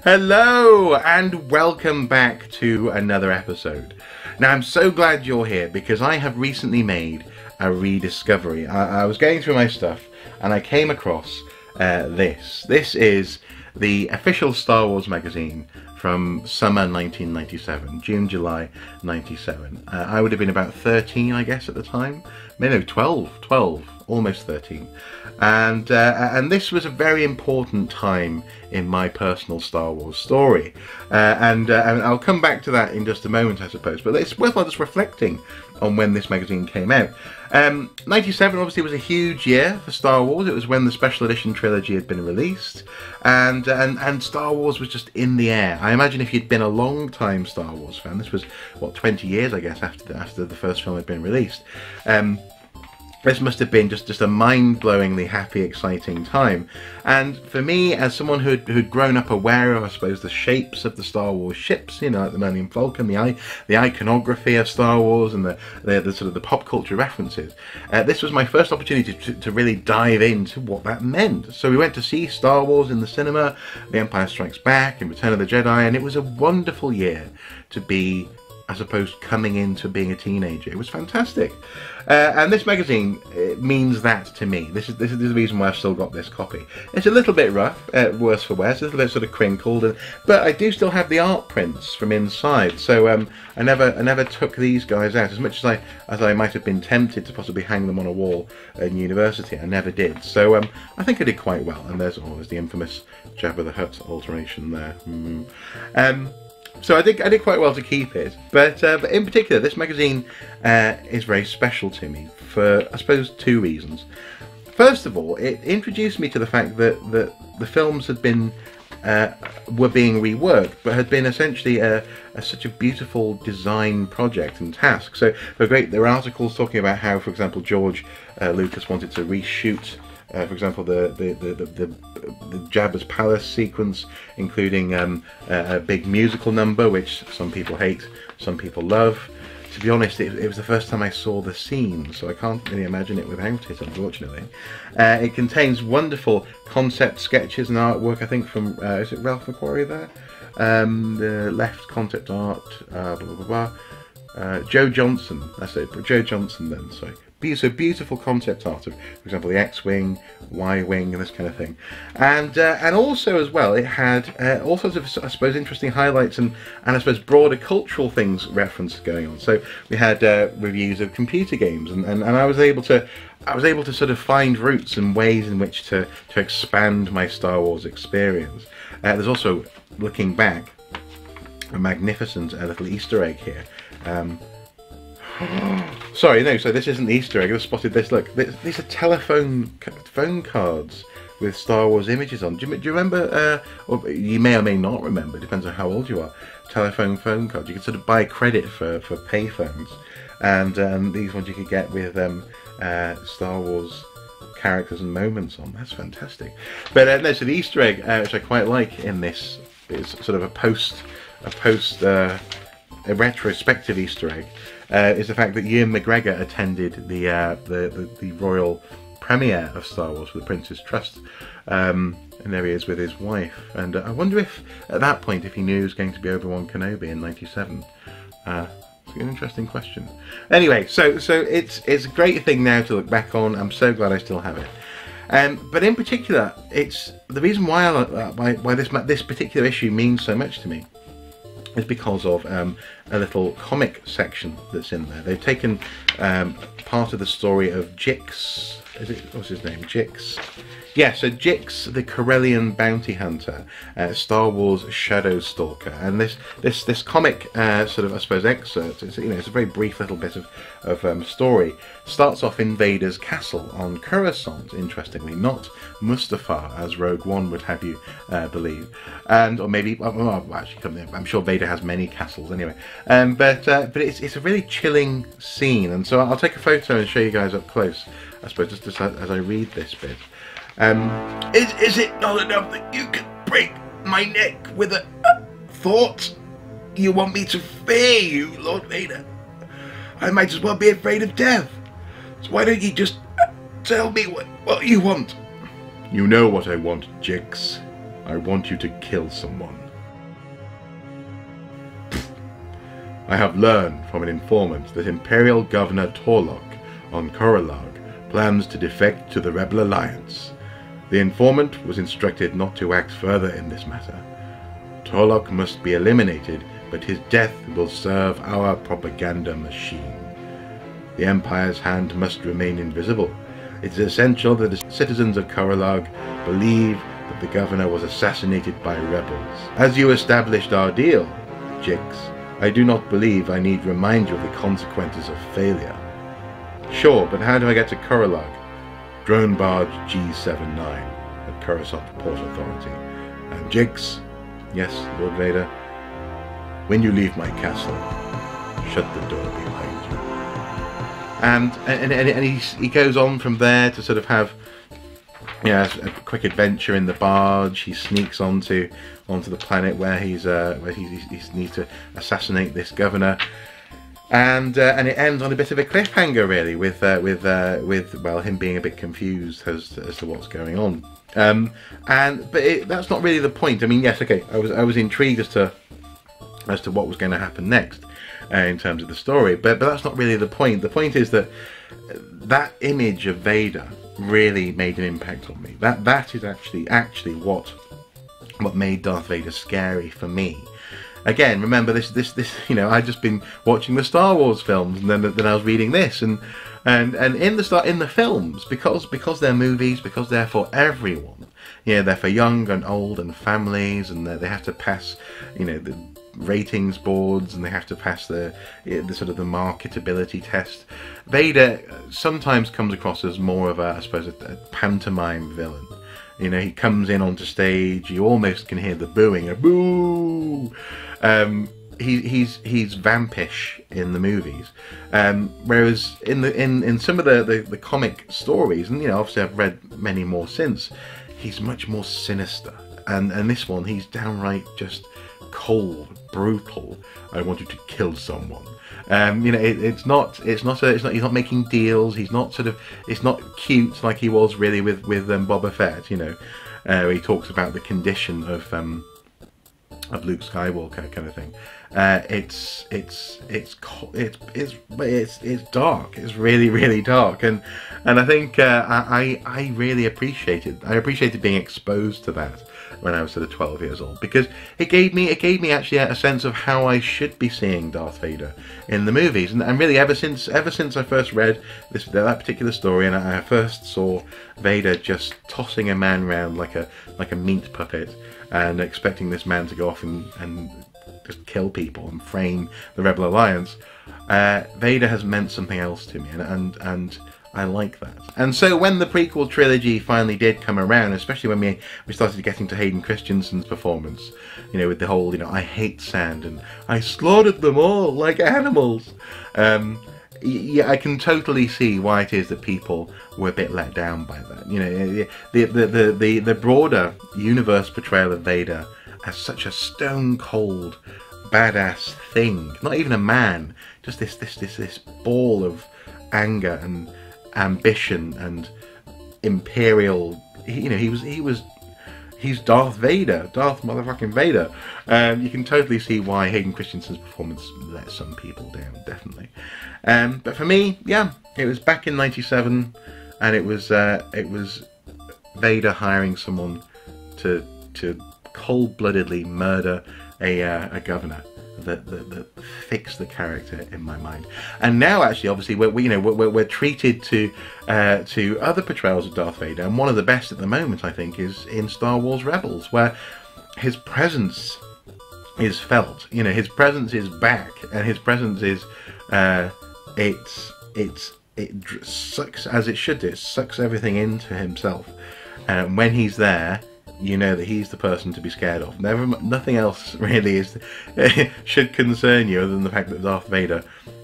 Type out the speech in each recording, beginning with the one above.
Hello and welcome back to another episode. Now I'm so glad you're here because I have recently made a rediscovery. I was going through my stuff and I came across this. This is the official Star Wars magazine from summer 1997, June, July 97. I would have been about 13, I guess, at the time. Maybe no, 12, almost 13. And this was a very important time in my personal Star Wars story. And I'll come back to that in just a moment, I suppose. But it's worthwhile just reflecting on when this magazine came out. 97 obviously was a huge year for Star Wars. It was when the special edition trilogy had been released, and Star Wars was just in the air. I imagine if you'd been a long time Star Wars fan, this was what, 20 years I guess after the first film had been released. This must have been just a mind-blowingly happy, exciting time. And for me, as someone who'd grown up aware of, I suppose, the shapes of the Star Wars ships, you know, like the Millennium Falcon, the iconography of Star Wars, and the sort of the pop culture references, this was my first opportunity to really dive into what that meant. So we went to see Star Wars in the cinema, The Empire Strikes Back, and Return of the Jedi, and it was a wonderful year to be, I suppose, coming into being a teenager. It was fantastic. And this magazine, it means that to me. This is the reason why I've still got this copy. It's a little bit rough, worse for wear. It's a little bit sort of crinkled, but I do still have the art prints from inside. So I never took these guys out. As much as I might have been tempted to possibly hang them on a wall in university, I never did. So I think I did quite well. And there's the infamous Jabba the Hutt alteration there. So I did quite well to keep it, but in particular, this magazine is very special to me for, I suppose, two reasons. First of all, it introduced me to the fact that the films had been were being reworked, but had been essentially such a beautiful design project and task. So there were articles talking about how, for example, George Lucas wanted to reshoot, for example, the Jabba's palace sequence, including a big musical number, which some people hate, some people love. To be honest, it was the first time I saw the scene, so I can't really imagine it without it, unfortunately. It contains wonderful concept sketches and artwork, I think, from, is it Ralph McQuarrie there? The left concept art, blah, blah, blah. Joe Johnson, that's it, Joe Johnson then, sorry. So beautiful concept art of, for example, the X-Wing, Y-Wing, and this kind of thing. And also as well, it had all sorts of, I suppose, interesting highlights and I suppose broader cultural things referenced going on. So we had reviews of computer games, and I was able to sort of find routes and ways in which to expand my Star Wars experience. There's also, looking back, a magnificent little Easter egg here. Sorry, no, so this isn't the Easter egg. I spotted this. Look, these are phone cards with Star Wars images on. Do you remember, or you may or may not remember, depends on how old you are, telephone phone cards. You could sort of buy credit for payphones, and these ones you could get with Star Wars characters and moments on. That's fantastic. But no, so the Easter egg, which I quite like in this, is sort of a retrospective Easter egg. Is the fact that Ewan McGregor attended the royal premiere of Star Wars for the Prince's Trust, and there he is with his wife. And I wonder if, at that point, if he knew he was going to be Obi-Wan Kenobi in '97. It's an interesting question. Anyway, so it's a great thing now to look back on. I'm so glad I still have it. But in particular, it's the reason why this particular issue means so much to me is because of a little comic section that's in there. They've taken part of the story of Jix. What's his name? Jix. Yeah, so Jix, the Corellian bounty hunter, Star Wars Shadow Stalker, and this comic sort of, I suppose, excerpt. It's a very brief little bit of story. Starts off in Vader's castle on Coruscant, interestingly, not Mustafar, as Rogue One would have you believe, or maybe actually, I'm sure Vader has many castles anyway. But it's a really chilling scene, and so I'll take a photo and show you guys up close, I suppose, just as I read this bit. Is it not enough that you can break my neck with a thought? You want me to fear you, Lord Vader? I might as well be afraid of death. So why don't you just tell me what you want? You know what I want, Jix. I want you to kill someone. I have learned from an informant that Imperial Governor Torlok on Korolarg plans to defect to the Rebel Alliance. The informant was instructed not to act further in this matter. Torlok must be eliminated, but his death will serve our propaganda machine. The Empire's hand must remain invisible. It is essential that the citizens of Korolarg believe that the governor was assassinated by rebels. As you established our deal, Jix, I do not believe I need remind you of the consequences of failure. Sure, but how do I get to Korolarg? Drone barge G79 at Coruscant Port Authority. And Jix, yes, Lord Vader, when you leave my castle, shut the door behind you. And he goes on from there to sort of have, yeah, a quick adventure in the barge. He sneaks onto the planet where he needs to assassinate this governor, and it ends on a bit of a cliffhanger, really, with well, him being a bit confused as to what's going on. But that's not really the point. I mean, yes, okay, I was intrigued as to what was going to happen next in terms of the story, but that's not really the point. The point is that that image of Vader really made an impact on me. That is actually what made Darth Vader scary for me. Again, remember this you know, I'd just been watching the Star Wars films, and then I was reading this, and in the films, because they're movies, because they're for everyone, you know, they're for young and old and families, and they have to pass, you know, the ratings boards, and they have to pass the sort of the marketability test. Vader sometimes comes across as more of I suppose a pantomime villain. You know, he comes in onto stage, you almost can hear the booing, a boo. He's vampish in the movies, whereas in some of the comic stories, and you know, obviously I've read many more since, he's much more sinister. And this one, he's downright just cold, brutal. I want you to kill someone. You know, he's not making deals. He's not it's not cute like he was really with Boba Fett. You know, he talks about the condition of Luke Skywalker, kind of thing. It's dark. It's really dark, and I think I really appreciated being exposed to that when I was sort of 12 years old, because it gave me actually a sense of how I should be seeing Darth Vader in the movies, and really ever since I first read that particular story, and I first saw Vader just tossing a man around like a meat puppet, and expecting this man to go off and just kill people and frame the Rebel Alliance, Vader has meant something else to me, and I like that. And so when the prequel trilogy finally did come around, especially when we started getting to Hayden Christensen's performance, you know, with the whole, you know, I hate sand and I slaughtered them all like animals. Yeah, I can totally see why it is that people were a bit let down by that. You know, the broader universe portrayal of Vader as such a stone cold, badass thing, not even a man, just this ball of anger and ambition and imperial. You know, he's Darth Vader, Darth motherfucking Vader. You can totally see why Hayden Christensen's performance let some people down, definitely. But for me, yeah, it was back in '97, and it was Vader hiring someone to cold-bloodedly murder a governor that fixed the character in my mind. And now, actually, obviously, we're treated to other portrayals of Darth Vader, and one of the best at the moment, I think, is in Star Wars Rebels, where his presence is felt. You know, his presence is back, and his presence is it sucks, as it should do. It sucks everything into himself, and when he's there, you know that he's the person to be scared of. Nothing else really should concern you other than the fact that Darth Vader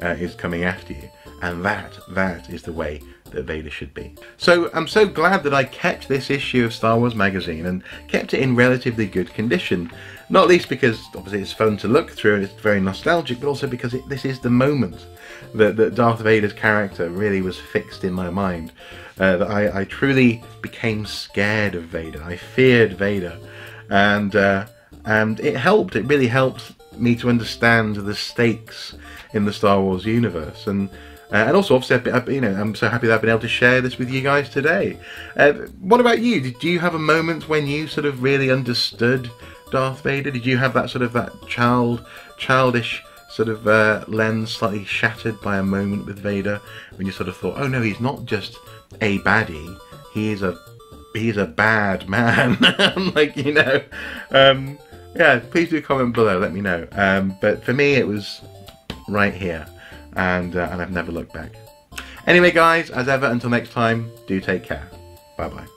is coming after you, and that is the way that Vader should be. So I'm so glad that I kept this issue of Star Wars magazine and kept it in relatively good condition. Not least because obviously it's fun to look through and it's very nostalgic, but also because this is the moment that Darth Vader's character really was fixed in my mind. That I truly became scared of Vader. I feared Vader. and it helped. It really helped me to understand the stakes in the Star Wars universe, and also obviously I'm so happy that I've been able to share this with you guys today. What about you? Did you have a moment when you sort of really understood Darth Vader? Did you have that sort of childish sort of lens slightly shattered by a moment with Vader, when you sort of thought, oh no, he's not just a baddie, he's a bad man? Like, you know, yeah, please do comment below, let me know. But for me, it was right here, and I've never looked back. Anyway guys, as ever, until next time, do take care. Bye bye.